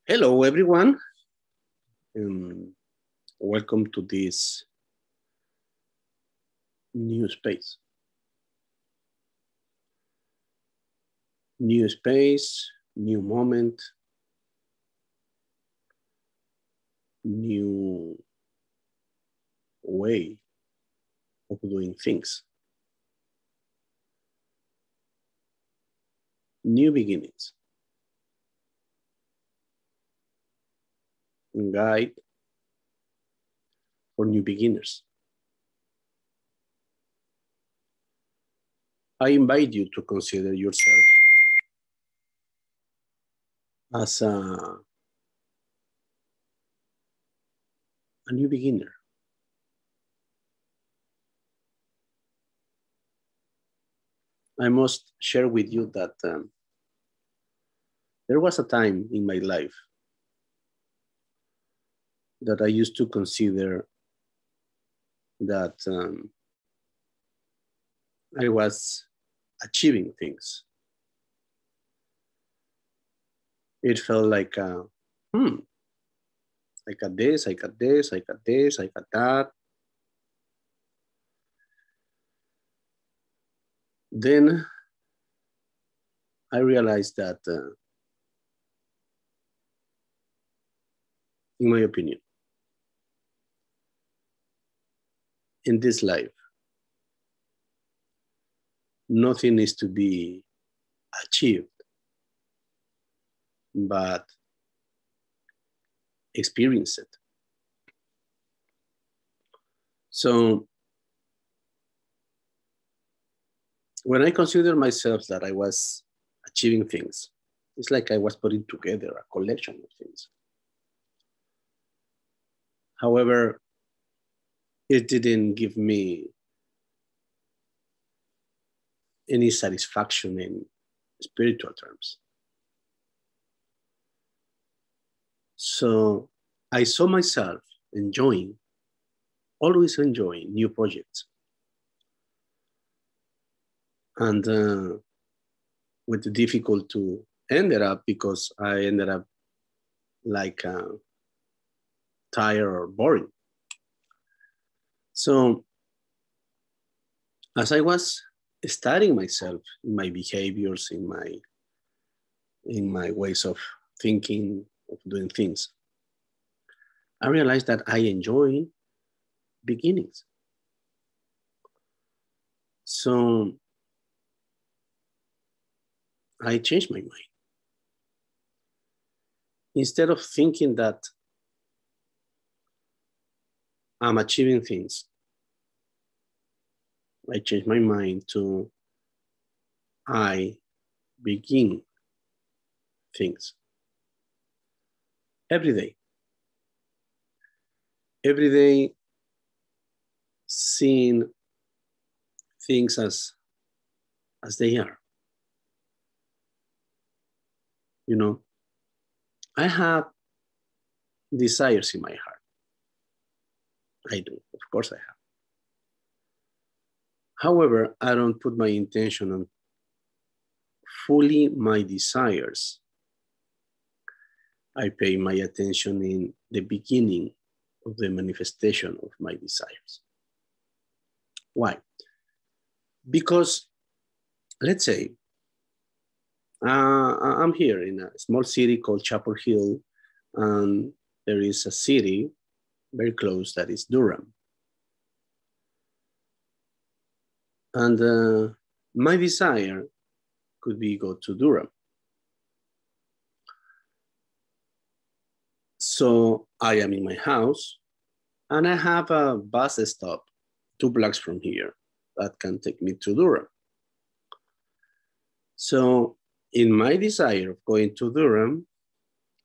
Hello, everyone. Welcome to this new space. New space, new moment, new way of doing things. New beginnings. Guide for new beginners. I invite you to consider yourself as a new beginner. I must share with you that there was a time in my life that I used to consider that I was achieving things. It felt like, I got this, I got this, I got this, I got that. Then I realized that, in my opinion, in this life, nothing is to be achieved, but experience it. So when I consider myself that I was achieving things, it's like I was putting together a collection of things. However, it didn't give me any satisfaction in spiritual terms. So I saw myself always enjoying new projects. And with the difficult to ended up because I ended up like tired or boring. So as I was studying myself, in my behaviors, in my ways of thinking, of doing things, I realized that I enjoy beginnings. So I changed my mind. Instead of thinking that I'm achieving things, I changed my mind to I begin things every day. Every day, seeing things as they are. You know, I have desires in my heart. I do, of course I have. However, I don't put my intention on fully my desires. I pay my attention in the beginning of the manifestation of my desires. Why? Because, let's say, I'm here in a small city called Chapel Hill, and there is a city very close that is Durham. And my desire could be go to Durham. So I am in my house and I have a bus stop 2 blocks from here that can take me to Durham. So in my desire of going to Durham,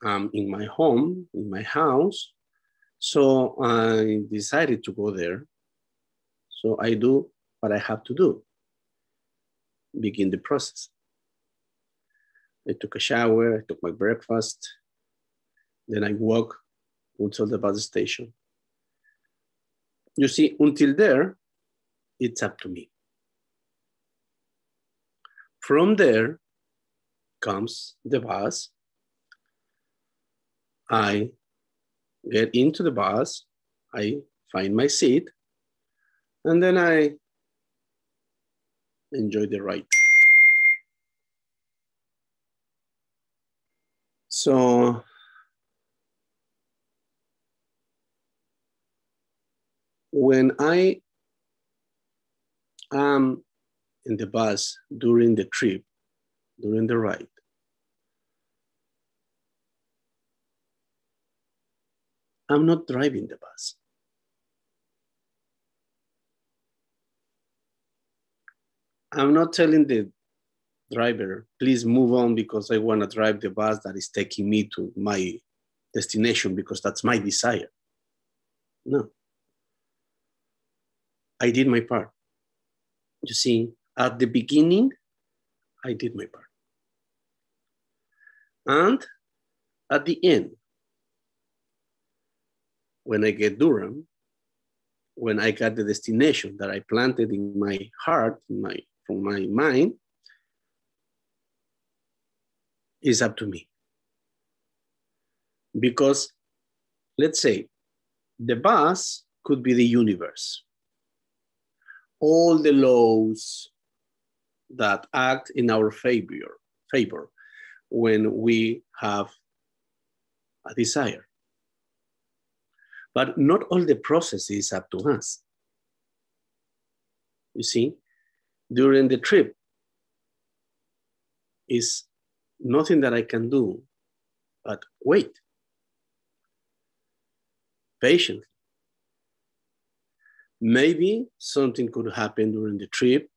I'm in my home, in my house. So I decided to go there. So I do what I have to do. Begin the process. I took a shower, I took my breakfast. Then I walk until the bus station. You see, until there, it's up to me. From there comes the bus I get into the bus, I find my seat, and then I enjoy the ride. So when I am in the bus during the trip, during the ride, I'm not driving the bus. I'm not telling the driver, please move on because I want to drive the bus that is taking me to my destination because that's my desire. No. I did my part. You see, at the beginning, I did my part. And at the end, when I get Durham, when I got the destination that I planted in my heart, from my mind, is up to me. Because let's say the bus could be the universe. All the laws that act in our favor when we have a desire. But not all the process is up to us. You see, during the trip, is nothing that I can do but wait patiently. Maybe something could happen during the trip.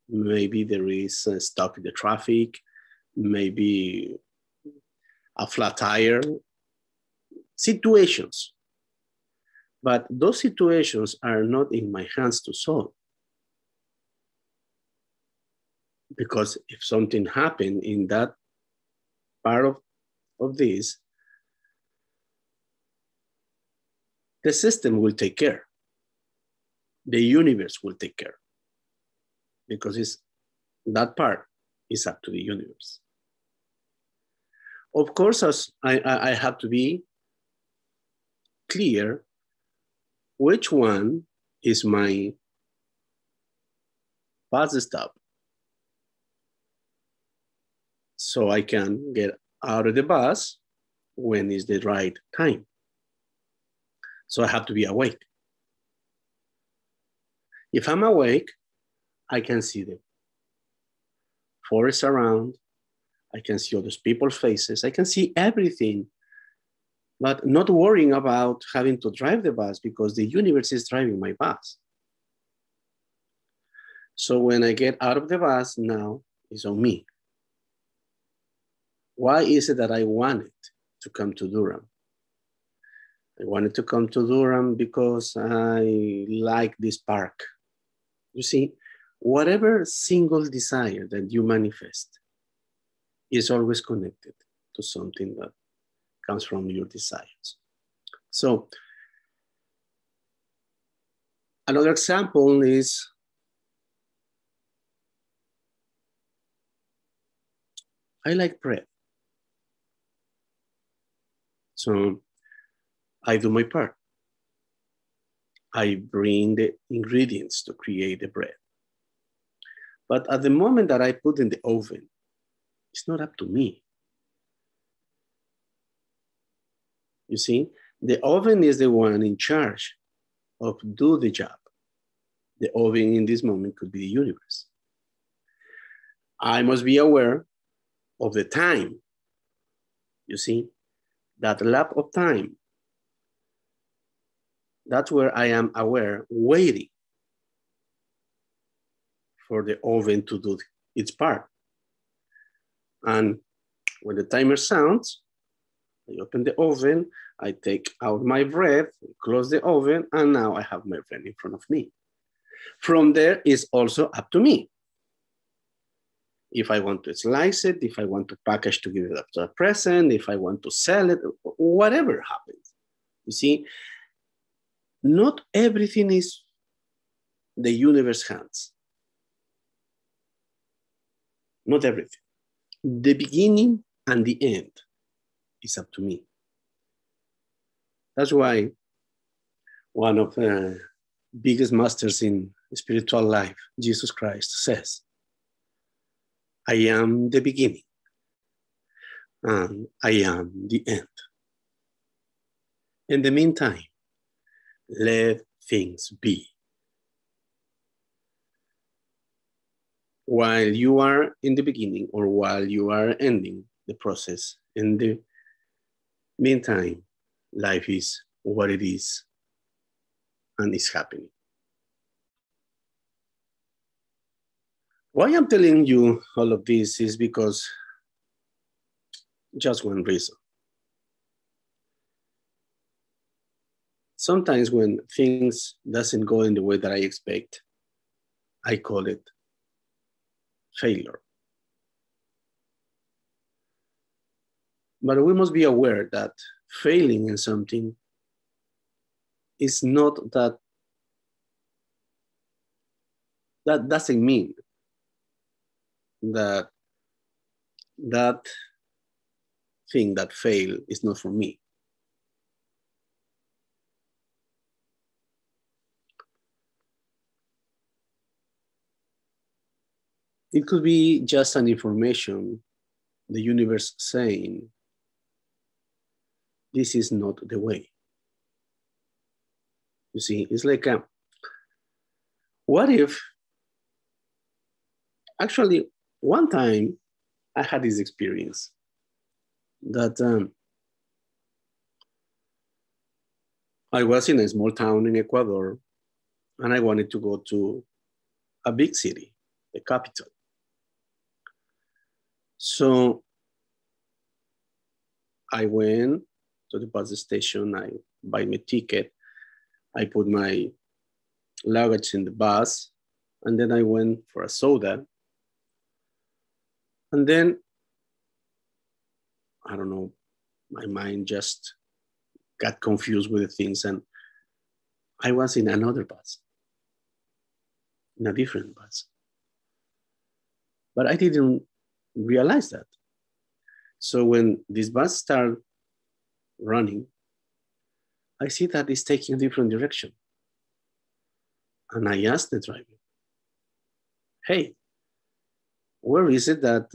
Maybe there is a stop in the traffic. Maybe a flat tire. Situations. But those situations are not in my hands to solve. Because if something happened in that part of this, the system will take care. The universe will take care. Because that part is up to the universe. Of course, as I have to be clear which one is my bus stop. So I can get out of the bus when is the right time. So I have to be awake. If I'm awake, I can see the forest around. I can see all those people's faces. I can see everything, but not worrying about having to drive the bus because the universe is driving my bus. So when I get out of the bus, now it's on me. Why is it that I wanted to come to Durham? I wanted to come to Durham because I like this park. You see, whatever single desire that you manifest is always connected to something that comes from your desires. So another example is I like bread. So I do my part. I bring the ingredients to create the bread. But at the moment that I put in the oven, it's not up to me. You see, the oven is the one in charge of do the job. The oven in this moment could be the universe. I must be aware of the time. You see, that lap of time, that's where I am aware, waiting for the oven to do its part. And when the timer sounds, I open the oven, I take out my bread, close the oven, and now I have my bread in front of me. From there, it's also up to me. If I want to slice it, if I want to package to give it up to a present, if I want to sell it, whatever happens. You see, not everything is the universe's hands. Not everything. The beginning and the end is up to me. That's why one of the biggest masters in spiritual life, Jesus Christ, says, I am the beginning and I am the end. In the meantime, let things be. While you are in the beginning or while you are ending the process, in the meantime, life is what it is and is happening. Why I'm telling you all of this is because just one reason. Sometimes when things doesn't go in the way that I expect, I call it failure. But we must be aware that failing in something is not that doesn't mean that that thing that failed is not for me. It could be just an information, the universe saying, this is not the way. You see, it's like, what if, actually, one time I had this experience that I was in a small town in Ecuador and I wanted to go to a big city, the capital. So I went to the bus station, I buy my ticket, I put my luggage in the bus, and then I went for a soda. And then, I don't know, my mind just got confused with the things and I was in another bus, in a different bus. But I didn't realize that. So when this bus started running, I see that it's taking a different direction. And I asked the driver, hey, where is it that,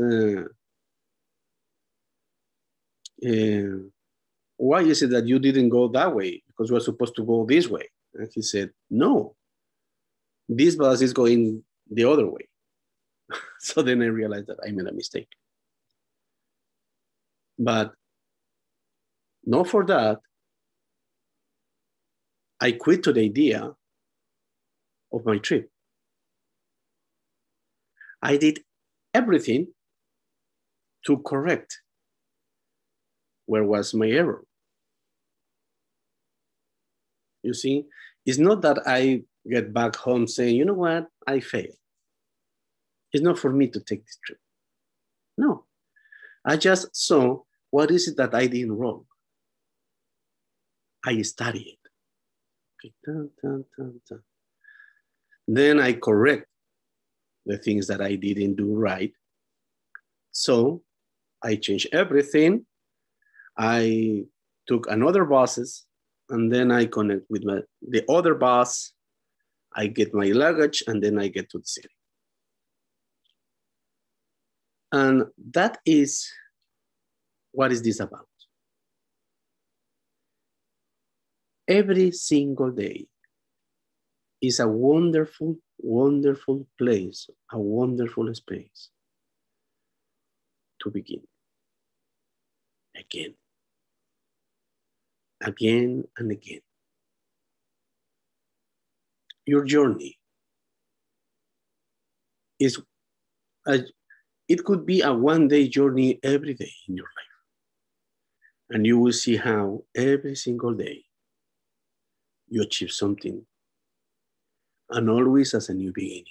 why is it that you didn't go that way? Because we're supposed to go this way. And he said, no, this bus is going the other way. So then I realized that I made a mistake. But not for that, I quit to the idea of my trip. I did everything to correct where was my error. You see, it's not that I get back home saying, you know what, I failed. It's not for me to take this trip. No, I just saw what is it that I did wrong. I studied. Okay. Dun, dun, dun, dun. Then I correct the things that I didn't do right. So I changed everything. I took another buses and then I connect with the other bus. I get my luggage and then I get to the city. And that is, what is this about? Every single day is a wonderful, wonderful place, a wonderful space to begin. Again, again and again. Your journey is, it could be a one-day journey every day in your life. And you will see how every single day you achieve something, and always as a new beginning.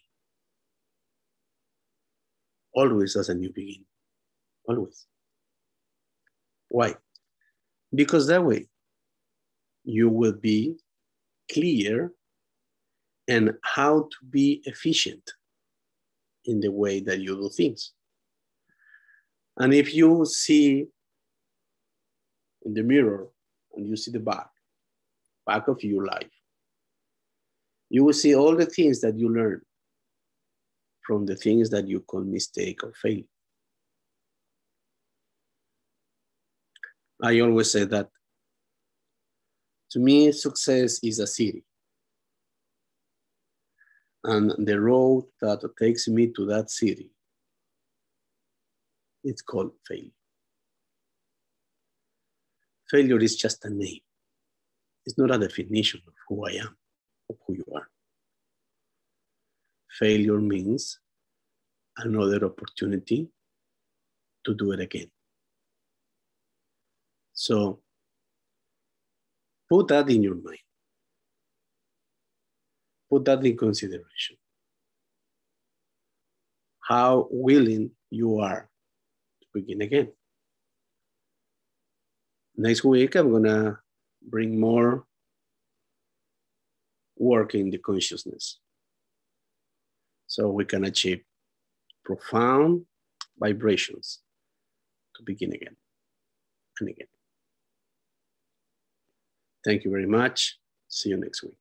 Always as a new beginning, always. Why? Because that way you will be clear and how to be efficient in the way that you do things. And if you see in the mirror and you see the back back of your life, you will see all the things that you learn from the things that you call mistake or fail. I always say that to me, success is a city. And the road that takes me to that city, it's called failure. Failure is just a name. It's not a definition of who I am, of who you are. Failure means another opportunity to do it again. So put that in your mind. Put that in consideration. How willing you are to begin again. Next week, I'm gonna bring more work in the consciousness so we can achieve profound vibrations to begin again and again. Thank you very much. See you next week.